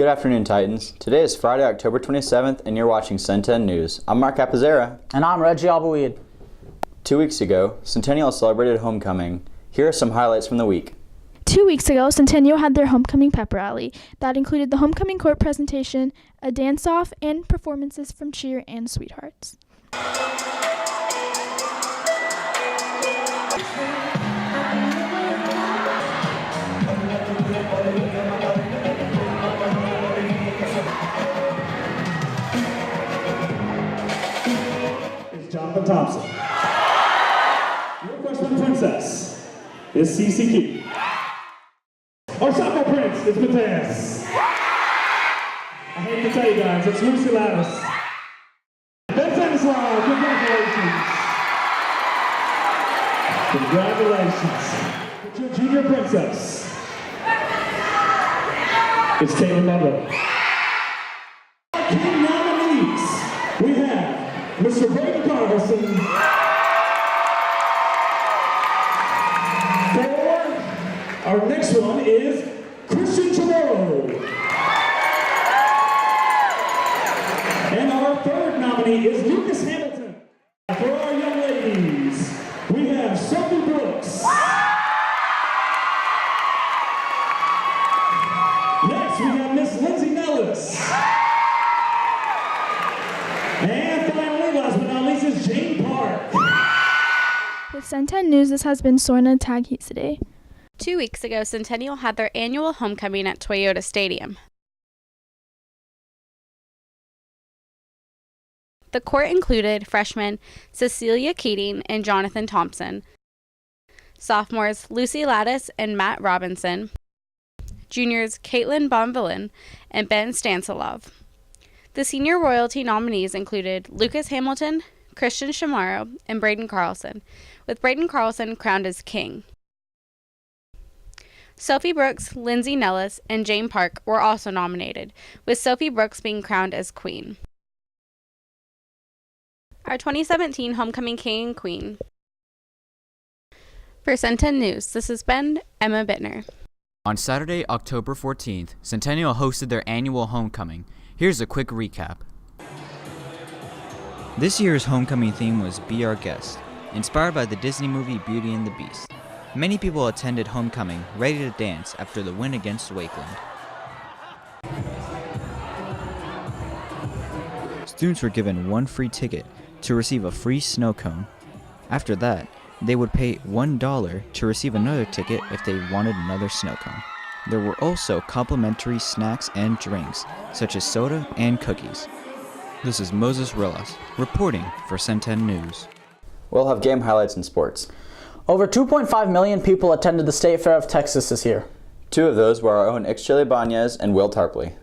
Good afternoon, Titans. Today is Friday, October 27th, and you're watching Cen10 News. I'm Mark Apazera. And I'm Reggie Albaweed. 2 weeks ago, Centennial celebrated homecoming. Here are some highlights from the week. 2 weeks ago, Centennial had their homecoming pep rally. That included the homecoming court presentation, a dance-off, and performances from Cheer and Sweethearts. Jonathan Thompson. Your freshman princess is Cece Key. Our sophomore prince is Matthias. I hate to tell you guys, it's Lucy Lattis. Ben Stanislaw, congratulations. Congratulations. Your junior princess is Taylor Monroe. Our king nominees, we have Mr. Brady Carverson for our next one is Christian Chamorro. And our third nominee is Lucas Hamilton. For our young ladies, we have Sophie Brooks. Next, we have Miss Lindsay Nellis. And finally, last but not least, is Jane Park. With Cen10 News, this has been Sorna Taghizadeh. 2 weeks ago, Centennial had their annual homecoming at Toyota Stadium. The court included freshmen Cecilia Keating and Jonathan Thompson, sophomores Lucy Lattis and Matt Robinson, juniors Caitlin Bonvillain and Ben Stanislav. The senior royalty nominees included Lucas Hamilton, Christian Chamorro, and Braden Carlson, with Braden Carlson crowned as king. Sophie Brooks, Lindsay Nellis, and Jane Park were also nominated, with Sophie Brooks being crowned as queen. Our 2017 Homecoming King and Queen. For Cen10 News, this has been Emma Bittner. On Saturday, October 14th, Centennial hosted their annual homecoming. Here's a quick recap. This year's homecoming theme was Be Our Guest, inspired by the Disney movie Beauty and the Beast. Many people attended homecoming ready to dance after the win against Wakeland. Students were given one free ticket to receive a free snow cone. After that, they would pay $1 to receive another ticket if they wanted another snow cone. There were also complimentary snacks and drinks, such as soda and cookies. This is Moses Rillas, reporting for Cen10 News. We'll have game highlights in sports. Over 2.5 million people attended the State Fair of Texas this year. 2 of those were our own Ixchile Banez and Will Tarpley.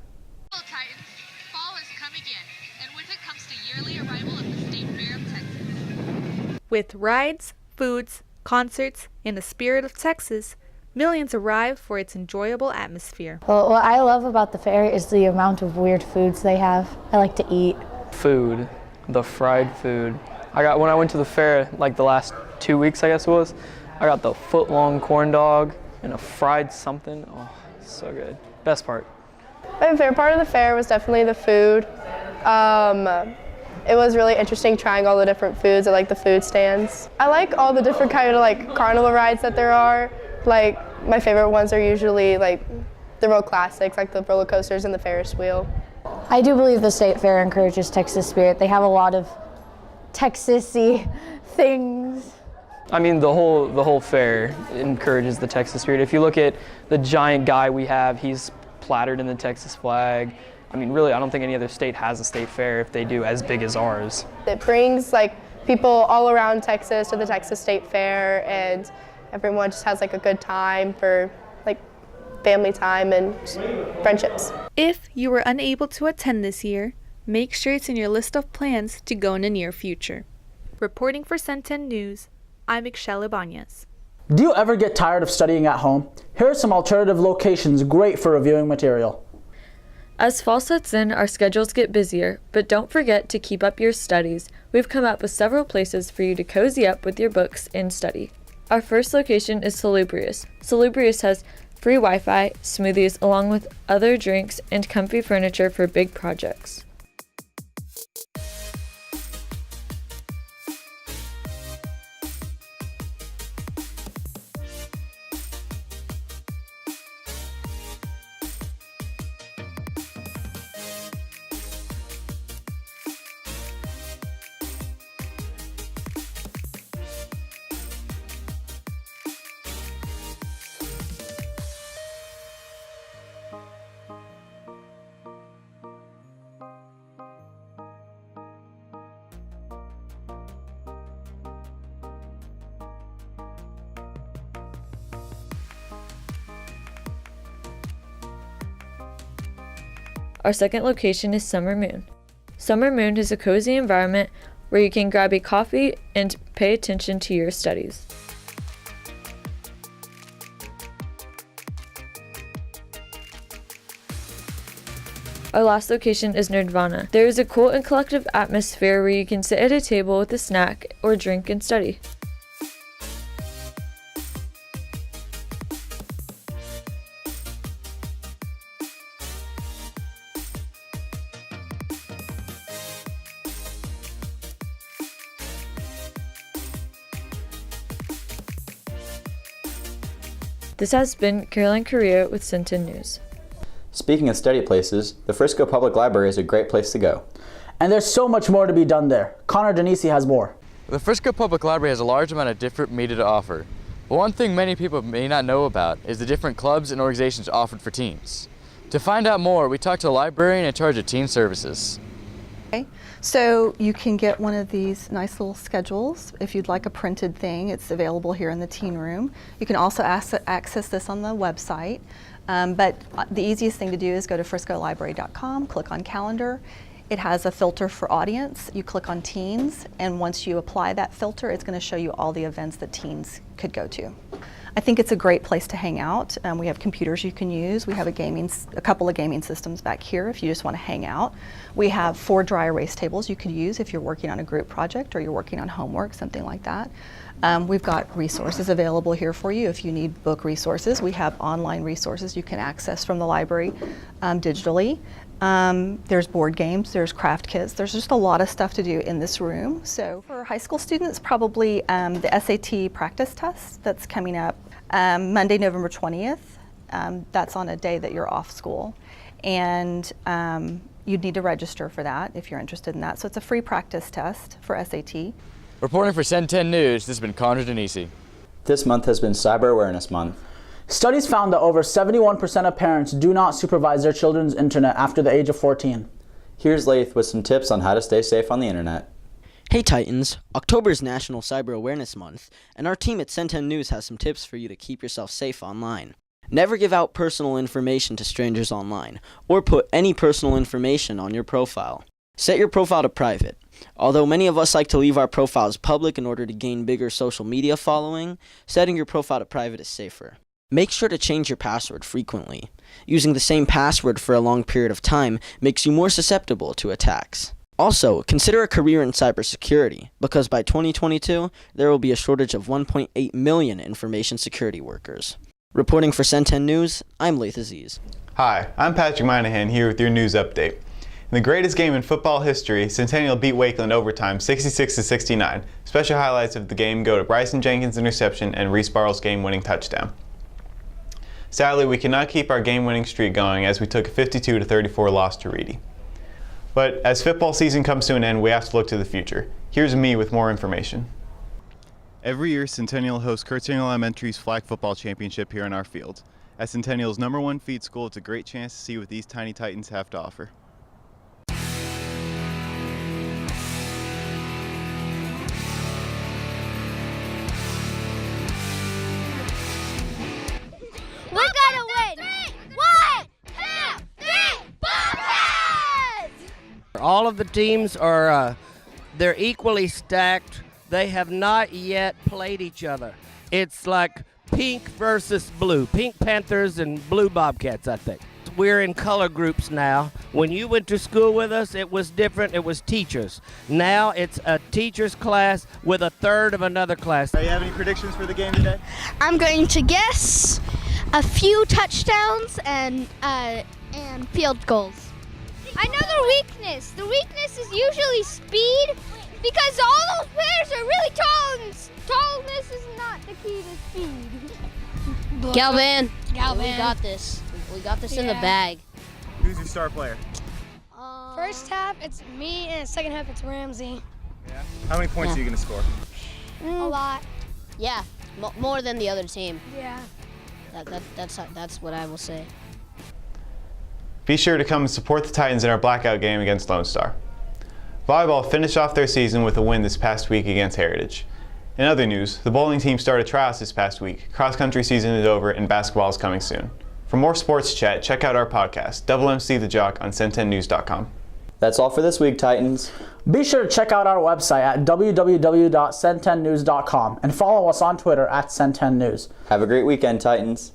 Well, Titans, fall has come again, and with it comes the yearly arrival of the State Fair of Texas. With rides, foods, concerts, and the spirit of Texas, millions arrive for its enjoyable atmosphere. Well, what I love about the fair is the amount of weird foods they have. I like to eat. Food, the fried food. When I went to the fair, like the last 2 weeks, I guess it was, I got the foot-long corn dog and a fried something. Oh, so good. Best part. My favorite part of the fair was definitely the food. It was really interesting trying all the different foods at like the food stands. I like all the different kind of like carnival rides that there are. Like my favorite ones are usually like the real classics, like the roller coasters and the Ferris wheel. I do believe the State Fair encourages Texas spirit. They have a lot of Texas-y things. I mean, the whole fair encourages the Texas spirit. If you look at the giant guy we have, he's plastered in the Texas flag. I mean, really, I don't think any other state has a state fair, if they do, as big as ours. It brings like people all around Texas to the Texas State Fair, and everyone just has like a good time for like family time and friendships. If you were unable to attend this year, make sure it's in your list of plans to go in the near future. Reporting for Cen10 News, I'm Ixchile Banez. Do you ever get tired of studying at home? Here are some alternative locations great for reviewing material. As fall sets in, our schedules get busier, but don't forget to keep up your studies. We've come up with several places for you to cozy up with your books and study. Our first location is Salubrious. Salubrious has free Wi-Fi, smoothies, along with other drinks and comfy furniture for big projects. Our second location is Summer Moon. Summer Moon is a cozy environment where you can grab a coffee and pay attention to your studies. Our last location is Nerdvana. There is a cool and collective atmosphere where you can sit at a table with a snack or drink and study. This has been Caroline Correa with Cen10 News. Speaking of study places, the Frisco Public Library is a great place to go. And there's so much more to be done there. Connor Denisi has more. The Frisco Public Library has a large amount of different media to offer. But one thing many people may not know about is the different clubs and organizations offered for teens. To find out more, we talked to a librarian in charge of teen services. Okay. So you can get one of these nice little schedules if you'd like a printed thing. It's available here in the teen room. You can also access this on the website. But the easiest thing to do is go to friscolibrary.com, click on calendar. It has a filter for audience. You click on teens, and once you apply that filter, it's going to show you all the events that teens could go to. I think it's a great place to hang out. We have computers you can use. We have a couple of gaming systems back here if you just want to hang out. We have 4 dry erase tables you could use if you're working on a group project or you're working on homework, something like that. We've got resources available here for you if you need book resources. We have online resources you can access from the library digitally. There's board games, there's craft kits, there's just a lot of stuff to do in this room. So for high school students, probably the SAT practice test that's coming up Monday, November 20th. That's on a day that you're off school. And you'd need to register for that if you're interested in that. So it's a free practice test for SAT. Reporting for Cen10 News, this has been Connor Denisi. This month has been Cyber Awareness Month. Studies found that over 71% of parents do not supervise their children's internet after the age of 14. Here's Laith with some tips on how to stay safe on the internet. Hey Titans, October is National Cyber Awareness Month, and our team at Cen10 News has some tips for you to keep yourself safe online. Never give out personal information to strangers online, or put any personal information on your profile. Set your profile to private. Although many of us like to leave our profiles public in order to gain bigger social media following, setting your profile to private is safer. Make sure to change your password frequently. Using the same password for a long period of time makes you more susceptible to attacks. Also, consider a career in cybersecurity, because by 2022, there will be a shortage of 1.8 million information security workers. Reporting for Cen10 News, I'm Laith Aziz. Hi, I'm Patrick Moynihan here with your news update. In the greatest game in football history, Centennial beat Wakeland overtime 66-69. Special highlights of the game go to Bryson Jenkins' interception and Reese Barrell's game-winning touchdown. Sadly, we cannot keep our game-winning streak going as we took a 52-34 loss to Reedy. But as football season comes to an end, we have to look to the future. Here's me with more information. Every year, Centennial hosts Curtin Elementary's Flag Football Championship here on our field. As Centennial's #1 feed school, it's a great chance to see what these tiny Titans have to offer. We gotta win! 1, 2, 3, Bobcats! All of the teams are, they're equally stacked. They have not yet played each other. It's like pink versus blue. Pink Panthers and blue Bobcats, I think. We're in color groups now. When you went to school with us, it was different. It was teachers. Now it's a teacher's class with a third of another class. Do you have any predictions for the game today? I'm going to guess a few touchdowns and field goals. I know their weakness. The weakness is usually speed because all those players are really tall and tallness is not the key to speed. Galvin, we got this. We got this in the bag. Who's your star player? First half, it's me, and second half, it's Ramsey. Yeah. How many points are you going to score? A lot. Yeah, more than the other team. Yeah. That's what I will say. Be sure to come and support the Titans in our blackout game against Lone Star. Volleyball finished off their season with a win this past week against Heritage. In other news, the bowling team started trials this past week. Cross-country season is over and basketball is coming soon. For more sports chat, check out our podcast, Double MC The Jock, on Cen10news.com. That's all for this week, Titans. Be sure to check out our website at www.cen10news.com and follow us on Twitter at Cen10news. Have a great weekend, Titans.